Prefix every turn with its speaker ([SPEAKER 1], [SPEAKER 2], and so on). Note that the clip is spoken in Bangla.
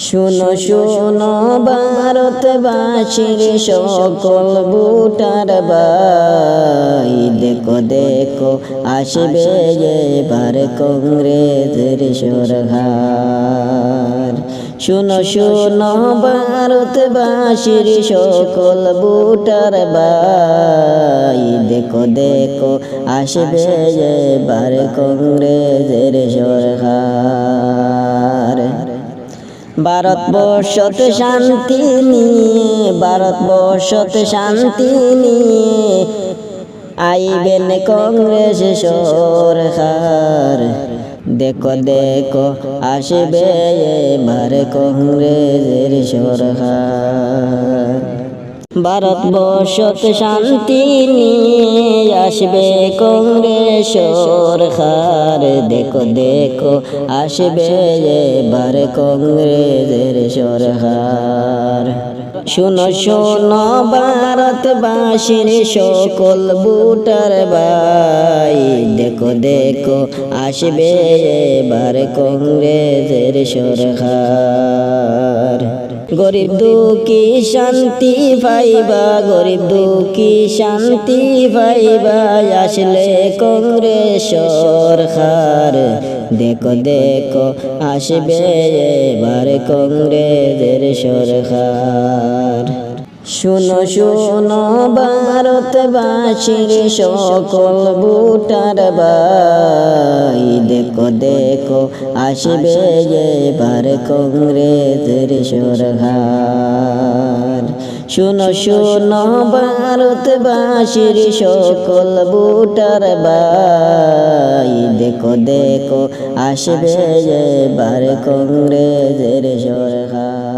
[SPEAKER 1] শুনো শুনো ভারতবাসীর সকল ভোটার ভাই, দেখো দেখো আসবে এবার কংগ্রেসের সরকার। শুনো শুনো ভারতবাসীর সকল ভোটার ভাই, দেখো দেখো আসবে এবার কংগ্রেসের সরকার। ভারতবর্ষতে শান্তি নিয়ে, ভারতবর্ষতে শান্তি নিয়ে আইবেন কংগ্রেস সরকার। দেখো দেখো আসবে এবার কংগ্রেসের সরকার। ভারতবর্ষতে শান্তি নিয়ে আসবে কংগ্রেস সরকার। দেখো দেখো আসবে এবার কংগ্রেসের সরকার। শুনো শুনো ভারতবাসীর সকল ভোটার ভাই, দেখো দেখো আসবে এবার কংগ্রেসের সরকার। গরিব দুঃখী শান্তি পাইবা, গরিব দুঃখী শান্তি পাইবা আসলে কংগ্রেস সরকার। দেখো দেখো আসবে এবার কংগ্রেসের সরকার। শুনো শুনো ভারতবাসীর সকল ভোটার ভাই, দেখো দেখো আসবে এবার কংগ্রেসের সরকার। শুনো শুনো ভারতবাসীর সকল ভোটার ভাই, দেখো দেখো আসবে এবার কংগ্রেসের সরকার।